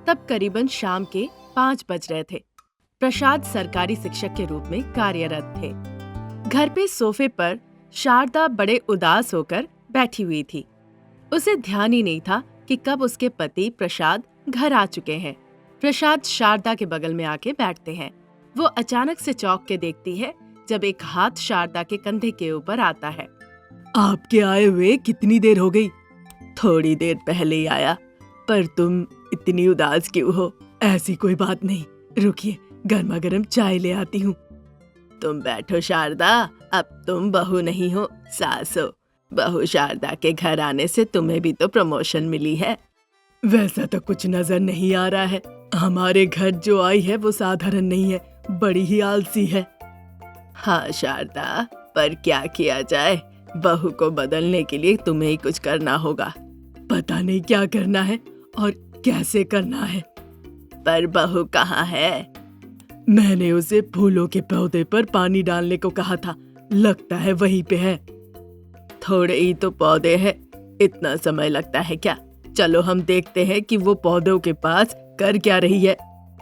तब करीबन शाम के 5 बज रहे थे। प्रसाद सरकारी शिक्षक के रूप में कार्यरत थे। घर पे सोफे पर शारदा बड़े उदास होकर बैठी हुई थी। उसे ध्यान ही नहीं था कि कब उसके पति प्रसाद घर आ चुके हैं। प्रसाद शारदा के बगल में आके बैठते हैं। वो अचानक से चौंक के देखती है जब एक हाथ शारदा के कंधे के ऊपर आता है। आपके आए हुए कितनी देर हो गई? थोड़ी देर पहले ही आया, पर तुम इतनी उदास क्यों हो? ऐसी कोई बात नहीं, रुकिए गर्मा गर्म चाय ले आती हूँ। तुम बैठो शारदा, अब तुम बहू नहीं हो, सास हो। बहू शारदा के घर आने से तुम्हें भी तो प्रमोशन मिली है। वैसा तो कुछ नजर नहीं आ रहा है। हमारे घर जो आई है वो साधारण नहीं है, बड़ी ही आलसी है। हाँ शारदा, पर क्या किया जाए, बहू को बदलने के लिए तुम्हें ही कुछ करना होगा। पता नहीं क्या करना है और कैसे करना है। पर बहू कहाँ है? मैंने उसे फूलों के पौधे पर पानी डालने को कहा था, लगता है वहीं पे है। थोड़े ही तो पौधे हैं, इतना समय लगता है क्या? चलो हम देखते हैं कि वो पौधों के पास कर क्या रही है।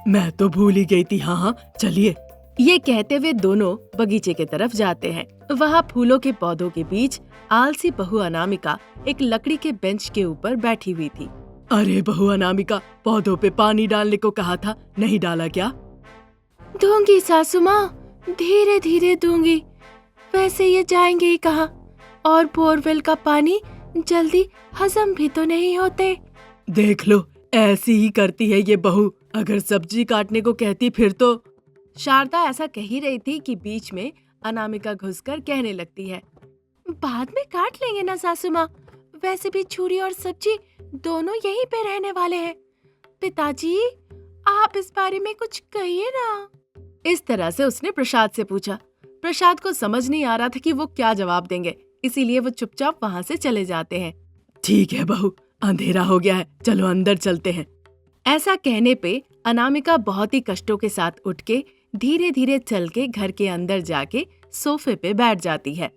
मैं तो भूल ही गई थी। हाँ, चलिए। ये कहते हुए दोनों बगीचे की तरफ जाते हैं। वहाँ फूलों के पौधों के बीच आलसी बहू अनामिका एक लकड़ी के बेंच के ऊपर बैठी हुई थी। अरे बहू अनामिका, पौधों पे पानी डालने को कहा था, नहीं डाला क्या? दूंगी सासू माँ, धीरे धीरे दूंगी। वैसे ये जाएंगे ही कहाँ, और बोरवेल का पानी जल्दी हजम भी तो नहीं होते। देख लो, ऐसी ही करती है ये बहू। अगर सब्जी काटने को कहती फिर तो। शारदा ऐसा कह ही रही थी कि बीच में अनामिका घुसकर कहने लगती है, बाद में काट लेंगे ना सासू माँ, वैसे भी छुरी और सब्जी दोनों यहीं पे रहने वाले हैं। पिताजी, आप इस बारे में कुछ कहिए ना। इस तरह से उसने प्रसाद से पूछा। प्रसाद को समझ नहीं आ रहा था कि वो क्या जवाब देंगे, इसीलिए वो चुपचाप वहाँ से चले जाते हैं। ठीक है बहू, अंधेरा हो गया है, चलो अंदर चलते हैं। ऐसा कहने पे अनामिका बहुत ही कष्टों के साथ उठ के धीरे धीरे चल के घर के अंदर जाके सोफे पे बैठ जाती है।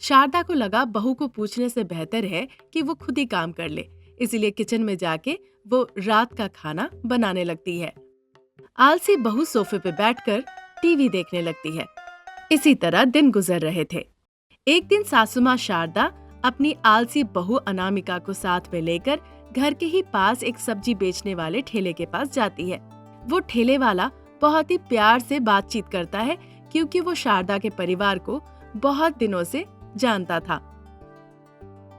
शारदा को लगा बहू को पूछने से बेहतर है कि वो खुद ही काम कर ले, इसीलिए किचन में जाके वो रात का खाना बनाने लगती है। आलसी बहू सोफे पे बैठकर टीवी देखने लगती है। इसी तरह दिन गुजर रहे थे। एक दिन सासू माँ शारदा अपनी आलसी बहू अनामिका को साथ में लेकर घर के ही पास एक सब्जी बेचने वाले ठेले के पास जाती है। वो ठेले वाला बहुत ही प्यार से बातचीत करता है, क्योंकि वो शारदा के परिवार को बहुत दिनों से जानता था।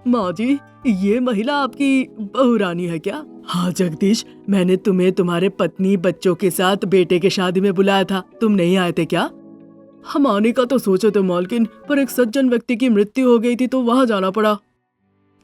माँ जी, ये महिला आपकी बहू रानी है क्या? हाँ जगदीश, मैंने तुम्हें तुम्हारे पत्नी बच्चों के साथ बेटे के शादी में बुलाया था, तुम नहीं आए थे क्या? हम आने का तो सोचे थे मालकिन, पर एक सज्जन व्यक्ति की मृत्यु हो गई थी तो वहाँ जाना पड़ा।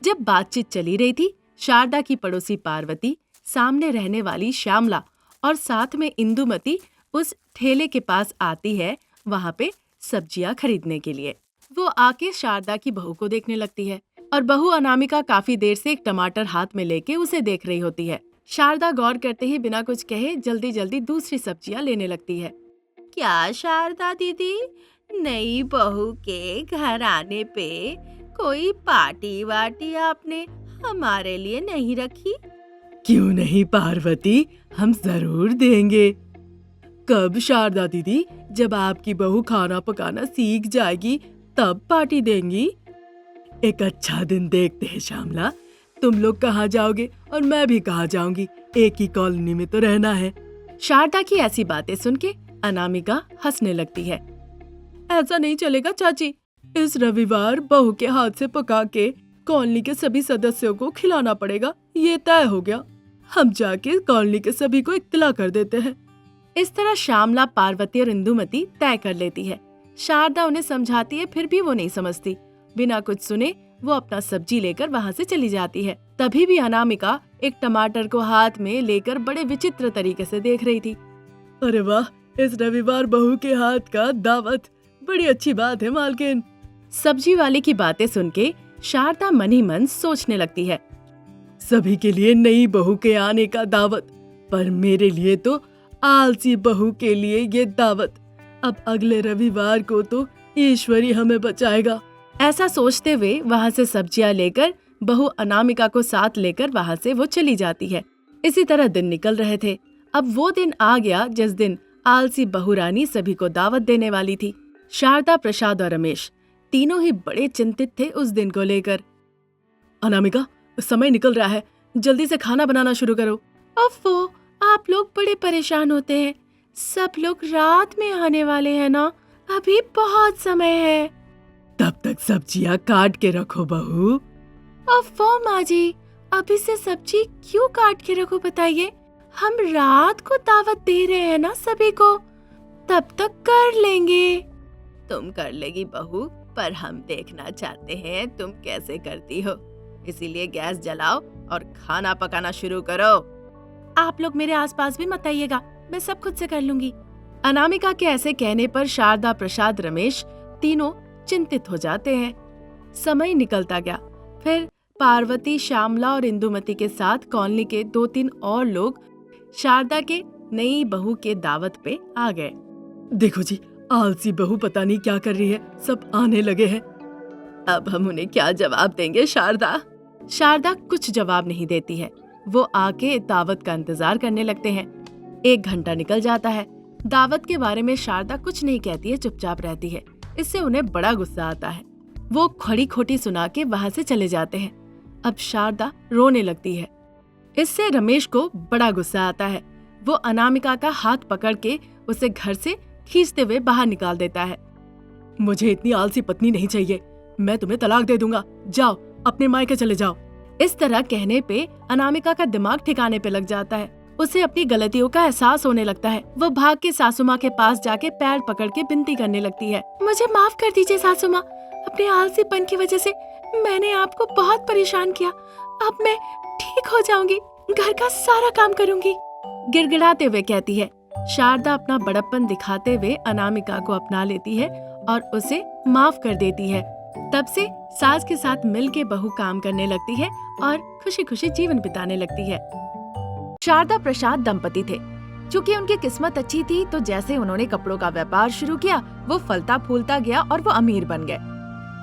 जब बातचीत चली रही थी, शारदा की पड़ोसी पार्वती, सामने रहने वाली श्यामला और साथ में इंदुमती उस ठेले के पास आती है, वहाँ पे सब्जियाँ खरीदने के लिए। वो आके शारदा की बहू को देखने लगती है और बहू अनामिका काफी देर से एक टमाटर हाथ में लेके उसे देख रही होती है। शारदा गौर करते ही बिना कुछ कहे जल्दी जल्दी दूसरी सब्जियाँ लेने लगती है। क्या शारदा दीदी, नई बहू के घर आने पे कोई पार्टी वार्टी आपने हमारे लिए नहीं रखी? क्यों नहीं पार्वती, हम जरूर देंगे। कब शारदा दीदी? जब आपकी बहू खाना पकाना सीख जाएगी तब पार्टी देंगी। एक अच्छा दिन देखते हैं श्यामला, तुम लोग कहाँ जाओगे और मैं भी कहाँ जाऊंगी, एक ही कॉलोनी में तो रहना है। शारदा की ऐसी बातें सुन के अनामिका हंसने लगती है। ऐसा नहीं चलेगा चाची, इस रविवार बहू के हाथ से पका के कॉलोनी के सभी सदस्यों को खिलाना पड़ेगा, ये तय हो गया। हम जाके कॉलोनी के सभी को इत्तला कर देते हैं। इस तरह श्यामला, पार्वती और इंदुमती तय कर लेती है। शारदा उन्हें समझाती है, फिर भी वो नहीं समझती। बिना कुछ सुने वो अपना सब्जी लेकर वहाँ से चली जाती है। तभी भी अनामिका एक टमाटर को हाथ में लेकर बड़े विचित्र तरीके से देख रही थी। अरे वाह, इस रविवार बहू के हाथ का दावत, बड़ी अच्छी बात है मालकिन। सब्जी वाले की बातें सुन के शारदा मन ही मन सोचने लगती है, सभी के लिए नई बहू के आने का दावत, पर मेरे लिए तो आलसी बहू के लिए ये दावत। अब अगले रविवार को तो ईश्वर ही हमें बचाएगा। ऐसा सोचते हुए वहाँ से सब्जियाँ लेकर बहू अनामिका को साथ लेकर वहाँ से वो चली जाती है। इसी तरह दिन निकल रहे थे। अब वो दिन आ गया जिस दिन आलसी बहू रानी सभी को दावत देने वाली थी। शारदा, प्रसाद और रमेश तीनों ही बड़े चिंतित थे उस दिन को लेकर। अनामिका, समय निकल रहा है, जल्दी से खाना बनाना शुरू करो। ओफो, आप लोग बड़े परेशान होते हैं। सब लोग रात में आने वाले हैं ना, अभी बहुत समय है। तब तक सब्जियां काट के रखो बहू। ओफो माँ जी, अभी से सब्जी क्यों काट के रखो बताइए? हम रात को दावत दे रहे हैं ना सभी को, तब तक कर लेंगे। तुम कर लेगी बहू, पर हम देखना चाहते हैं तुम कैसे करती हो, इसीलिए गैस जलाओ और खाना पकाना शुरू करो। आप लोग मेरे आसपास भी मत आइएगा, मैं सब खुद से कर लूंगी। अनामिका के ऐसे कहने पर शारदा, प्रसाद, रमेश तीनों चिंतित हो जाते हैं। समय निकलता गया। फिर पार्वती, श्यामला और इंदुमती के साथ कॉलोनी के 2-3 और लोग शारदा के नई बहू के दावत पे आ गए। देखो जी, आलसी बहू पता नहीं क्या कर रही है, सब आने लगे हैं। अब हम उन्हें क्या जवाब देंगे शारदा? शारदा कुछ जवाब नहीं देती है। वो आके दावत का इंतजार करने लगते हैं। 1 घंटा निकल जाता है। दावत के बारे में शारदा कुछ नहीं कहती है, चुपचाप रहती है। इससे उन्हें बड़ा गुस्सा आता है। वो खड़ी खोटी सुना के वहाँ से चले जाते हैं। अब शारदा रोने लगती है। इससे रमेश को बड़ा गुस्सा आता है। वो अनामिका का हाथ पकड़ के उसे घर से खींचते हुए बाहर निकाल देता है। मुझे इतनी आलसी पत्नी नहीं चाहिए, मैं तुम्हें तलाक दे दूंगा, जाओ अपने मायके चले जाओ। इस तरह कहने पे अनामिका का दिमाग ठिकाने पे लग जाता है। उसे अपनी गलतियों का एहसास होने लगता है। वो भाग के सासू माँ के पास जाके पैर पकड़ के विनती करने लगती है। मुझे माफ कर दीजिए सासू माँ, अपने आलसीपन की वजह से मैंने आपको बहुत परेशान किया। अब मैं ठीक हो जाऊंगी, घर का सारा काम करूंगी, गिड़गिड़ाते हुए कहती है। शारदा अपना बड़प्पन दिखाते हुए अनामिका को अपना लेती है और उसे माफ कर देती है। तब से सास के साथ मिल के बहू काम करने लगती है और खुशी खुशी जीवन बिताने लगती है। शारदा, प्रसाद दंपति थे। चूँकि उनकी किस्मत अच्छी थी, तो जैसे उन्होंने कपड़ों का व्यापार शुरू किया, वो फलता फूलता गया और वो अमीर बन गए।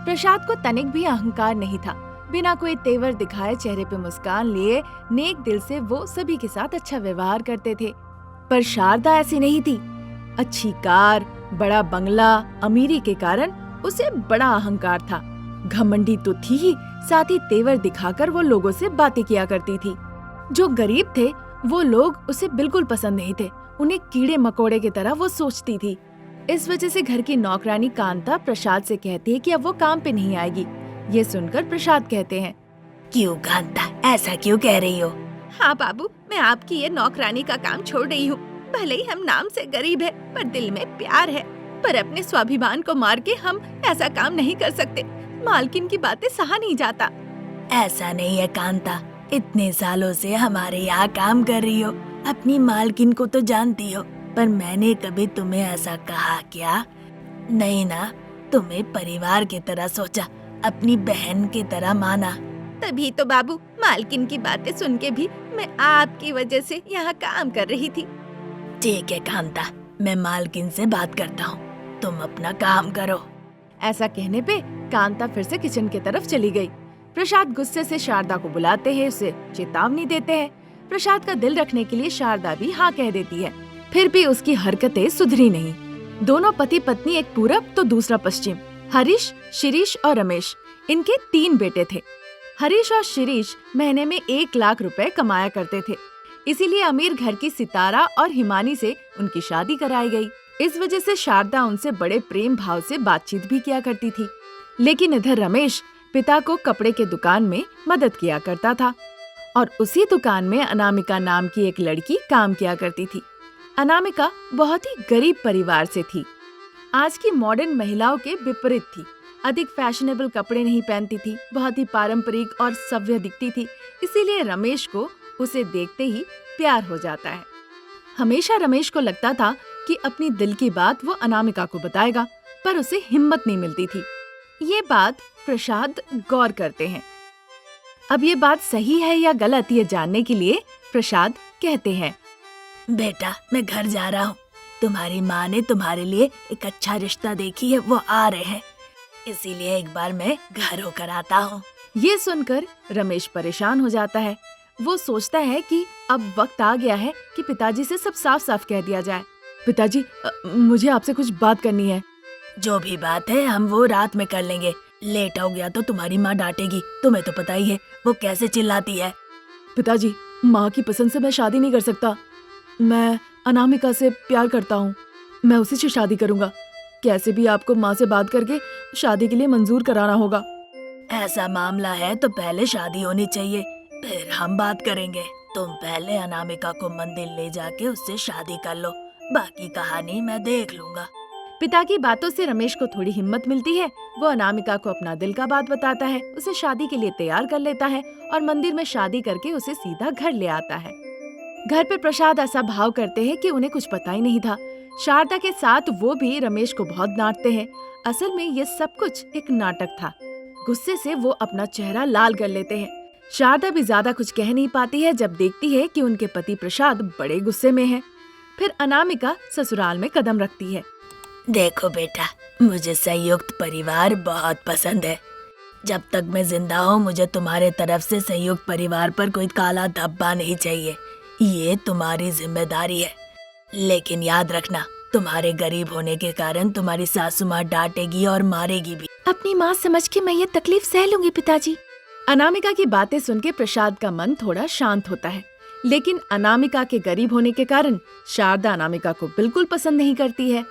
प्रसाद को तनिक भी अहंकार नहीं था। बिना कोई तेवर दिखाए चेहरे पे मुस्कान लिए नेक दिल से वो सभी के साथ अच्छा व्यवहार करते थे। पर शारदा ऐसी नहीं थी। अच्छी कार, बड़ा बंगला, अमीरी के कारण उसे बड़ा अहंकार था। घमंडी तो थी ही, साथ ही तेवर दिखाकर वो लोगों से बातें किया करती थी। जो गरीब थे वो लोग उसे बिल्कुल पसंद नहीं थे। उन्हें कीड़े मकोड़े की तरह वो सोचती थी। इस वजह से घर की नौकरानी कांता प्रसाद से कहती है कि अब वो काम पे नहीं आएगी। ये सुनकर प्रसाद कहते हैं, क्यों कांता, ऐसा क्यों कह रही हो? हाँ बाबू, मैं आपकी ये नौकरानी का काम छोड़ रही हूँ। भले ही हम नाम से गरीब है, पर दिल में प्यार है। पर अपने स्वाभिमान को मार के हम ऐसा काम नहीं कर सकते। मालकिन की बातें सहा नहीं जाता। ऐसा नहीं है कांता, इतने सालों से हमारे यहाँ काम कर रही हो, अपनी मालकिन को तो जानती हो, पर मैंने कभी तुम्हें ऐसा कहा क्या? नहीं ना, तुम्हें परिवार की तरह सोचा, अपनी बहन की तरह माना। तभी तो बाबू, मालकिन की बातें सुन के भी मैं आपकी वजह से यहाँ काम कर रही थी। ठीक है कांता, मैं मालकिन से बात करता हूँ, तुम अपना काम करो। ऐसा कहने पे कांता फिर से किचन की तरफ चली गई। प्रसाद गुस्से से शारदा को बुलाते हैं, उसे चेतावनी देते हैं। प्रसाद का दिल रखने के लिए शारदा भी हाँ कह देती है। फिर भी उसकी हरकतें सुधरी नहीं। दोनों पति पत्नी, एक पूरब तो दूसरा पश्चिम। हरीश, शिरीष और रमेश, इनके 3 बेटे थे। हरीश और शिरीष महीने में 1 लाख रुपए कमाया करते थे। इसीलिए अमीर घर की सितारा और हिमानी से उनकी शादी कराई गई। इस वजह से शारदा उनसे बड़े प्रेम भाव से बातचीत भी किया करती थी। लेकिन इधर रमेश पिता को कपड़े के दुकान में मदद किया करता था और उसी दुकान में अनामिका नाम की एक लड़की काम किया करती थी। अनामिका बहुत ही गरीब परिवार से थी। आज की मॉडर्न महिलाओं के विपरीत थी। अधिक फैशनेबल कपड़े नहीं पहनती थी, बहुत ही पारंपरिक और सभ्य दिखती थी। इसीलिए रमेश को उसे देखते ही प्यार हो जाता है। हमेशा रमेश को लगता था कि अपनी दिल की बात वो अनामिका को बताएगा, पर उसे हिम्मत नहीं मिलती थी। ये बात प्रसाद गौर करते हैं। अब ये बात सही है या गलत, ये जानने के लिए प्रसाद कहते हैं, बेटा मैं घर जा रहा हूँ, तुम्हारी माँ ने तुम्हारे लिए एक अच्छा रिश्ता देखी है, वो आ रहे हैं, इसीलिए एक बार मैं घर होकर आता हूँ। ये सुनकर रमेश परेशान हो जाता है। वो सोचता है कि अब वक्त आ गया है कि पिताजी से सब साफ साफ कह दिया जाए। पिताजी, मुझे आपसे कुछ बात करनी है। जो भी बात है हम वो रात में कर लेंगे। लेट हो गया तो तुम्हारी माँ डांटेगी, तुम्हें तो पता ही है वो कैसे चिल्लाती है। पिताजी, माँ की पसंद से मैं शादी नहीं कर सकता। मैं अनामिका से प्यार करता हूँ, मैं उसी से शादी करूंगा। कैसे भी आपको माँ से बात करके शादी के लिए मंजूर कराना होगा। ऐसा मामला है तो पहले शादी होनी चाहिए, फिर हम बात करेंगे। तुम पहले अनामिका को मंदिर ले जाके उससे शादी कर लो, बाकी कहानी मैं देख लूंगा। पिता की बातों से रमेश को थोड़ी हिम्मत मिलती है। वो अनामिका को अपना दिल का बात बताता है, उसे शादी के लिए तैयार कर लेता है और मंदिर में शादी करके उसे सीधा घर ले आता है। घर पे प्रसाद ऐसा भाव करते हैं कि उन्हें कुछ पता ही नहीं था। शारदा के साथ वो भी रमेश को बहुत डांटते हैं। असल में ये सब कुछ एक नाटक था। गुस्से से वो अपना चेहरा लाल कर लेते हैं। शारदा भी ज्यादा कुछ कह नहीं पाती है जब देखती है कि उनके पति प्रसाद बड़े गुस्से में है। फिर अनामिका ससुराल में कदम रखती है। देखो बेटा, मुझे संयुक्त परिवार बहुत पसंद है। जब तक मैं जिंदा हूँ मुझे तुम्हारे तरफ से संयुक्त परिवार पर कोई काला धब्बा नहीं चाहिए। ये तुम्हारी जिम्मेदारी है। लेकिन याद रखना, तुम्हारे गरीब होने के कारण तुम्हारी सासू माँ डांटेगी और मारेगी भी। अपनी माँ समझ के मैं ये तकलीफ सह लूंगी पिताजी। अनामिका की बातें सुन के प्रसाद का मन थोड़ा शांत होता है। लेकिन अनामिका के गरीब होने के कारण शारदा अनामिका को बिल्कुल पसंद नहीं करती है।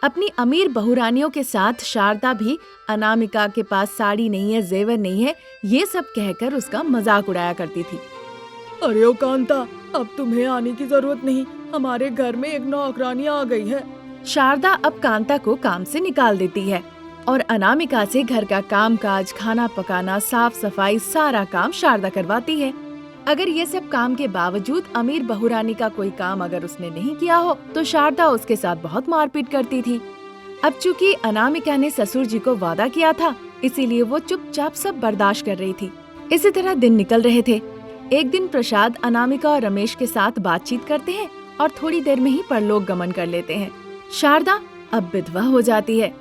अपनी अमीर बहुरानियों के साथ शारदा भी अनामिका के पास साड़ी नहीं है, जेवर नहीं है, ये सब कहकर उसका मजाक उड़ाया करती थी। अरे ओ कांता, अब तुम्हें आने की जरूरत नहीं, हमारे घर में एक नौकरानी आ गई है। शारदा अब कांता को काम से निकाल देती है और अनामिका से घर का काम काज, खाना पकाना, साफ सफाई सारा काम शारदा करवाती है। अगर ये सब काम के बावजूद अमीर बहुरानी का कोई काम अगर उसने नहीं किया हो तो शारदा उसके साथ बहुत मारपीट करती थी। अब चूंकि अनामिका ने ससुर जी को वादा किया था, इसीलिए वो चुपचाप सब बर्दाश्त कर रही थी। इसी तरह दिन निकल रहे थे। एक दिन प्रसाद अनामिका और रमेश के साथ बातचीत करते हैं और थोड़ी देर में ही परलोक गमन कर लेते हैं। शारदा अब विधवा हो जाती है।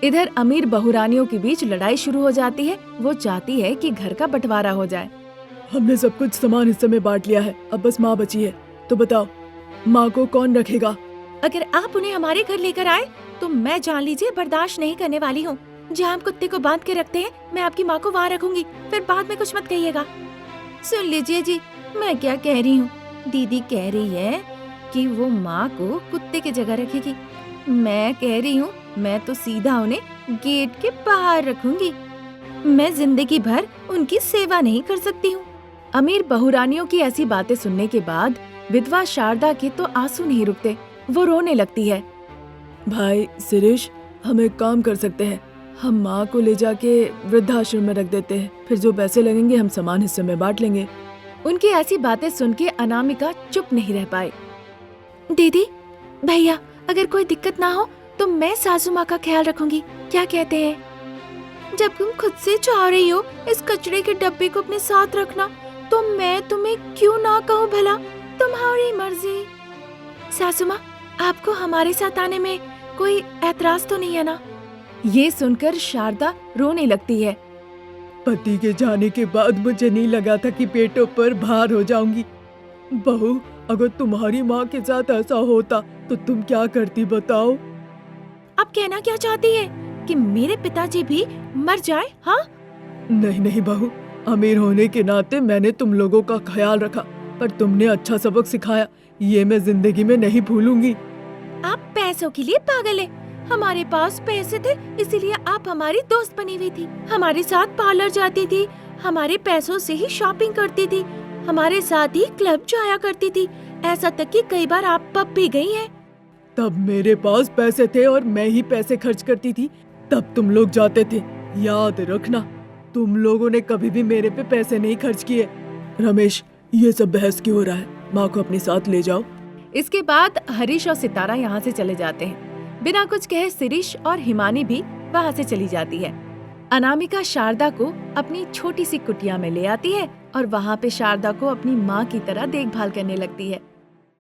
इधर अमीर बहुरानियों के बीच लड़ाई शुरू हो जाती है। वो चाहती है कि घर का बंटवारा हो जाए। हमने सब कुछ समान हिस्से में बांट लिया है, अब बस माँ बची है। तो बताओ, माँ को कौन रखेगा? अगर आप उन्हें हमारे घर लेकर आए तो मैं जान लीजिए बर्दाश्त नहीं करने वाली हूँ। जहाँ हम कुत्ते को बांध के रखते हैं, मैं आपकी माँ को वहाँ रखूंगी। फिर बाद में कुछ मत कहिएगा। सुन लीजिए जी, मैं क्या कह रही हूँ। दीदी कह रही है कि वो माँ को कुत्ते की जगह रखेगी। मैं कह रही हूँ मैं तो सीधा उन्हें गेट के बाहर रखूंगी। मैं जिंदगी भर उनकी सेवा नहीं कर सकती हूँ। अमीर बहुरानियों की ऐसी बातें सुनने के बाद विधवा शारदा के तो आंसू नहीं रुकते। वो रोने लगती है। भाई शिरीष, हम एक काम कर सकते हैं, हम माँ को ले जाके वृद्धाश्रम में रख देते हैं, फिर जो पैसे लगेंगे हम समान हिस्से में बांट लेंगे। उनकी ऐसी बातें सुन के अनामिका चुप नहीं रह पाई। दीदी, भैया, अगर कोई दिक्कत ना हो तो मैं सासू माँ का ख्याल रखूंगी, क्या कहते हैं? जब तुम खुद से चाह रही हो इस कचरे के डब्बे को अपने साथ रखना, तो मैं तुम्हें क्यों ना कहूँ भला? तुम्हारी मर्जी। सासू माँ, आपको हमारे साथ आने में कोई ऐतराज तो नहीं है ना? ये सुनकर शारदा रोने लगती है। पति के जाने के बाद मुझे नहीं लगा था कि पेटों पर भार हो जाऊंगी। बहू, अगर तुम्हारी माँ के साथ ऐसा होता तो तुम क्या करती बताओ? आप कहना क्या चाहती है कि मेरे पिताजी भी मर जाए? हाँ? नहीं नहीं बहू, अमीर होने के नाते मैंने तुम लोगों का ख्याल रखा, पर तुमने अच्छा सबक सिखाया, ये मैं जिंदगी में नहीं भूलूंगी। आप पैसों के लिए पागल है। हमारे पास पैसे थे इसीलिए आप हमारी दोस्त बनी हुई थी, हमारे साथ पार्लर जाती थी, हमारे पैसों से ही शॉपिंग करती थी, हमारे साथ ही क्लब जाया करती थी, ऐसा तक कि कई बार आप पब भी गई हैं। तब मेरे पास पैसे थे और मैं ही पैसे खर्च करती थी, तब तुम लोग जाते थे। याद रखना, तुम लोगों ने कभी भी मेरे पे पैसे नहीं खर्च किए। रमेश, ये सब बहस क्यों हो रहा है? माँ को अपने साथ ले जाओ। इसके बाद हरीश और सितारा यहाँ से चले जाते हैं। बिना कुछ कहे शिरीष और हिमानी भी वहाँ से चली जाती है। अनामिका शारदा को अपनी छोटी सी कुटिया में ले आती है और वहाँ पे शारदा को अपनी माँ की तरह देखभाल करने लगती है।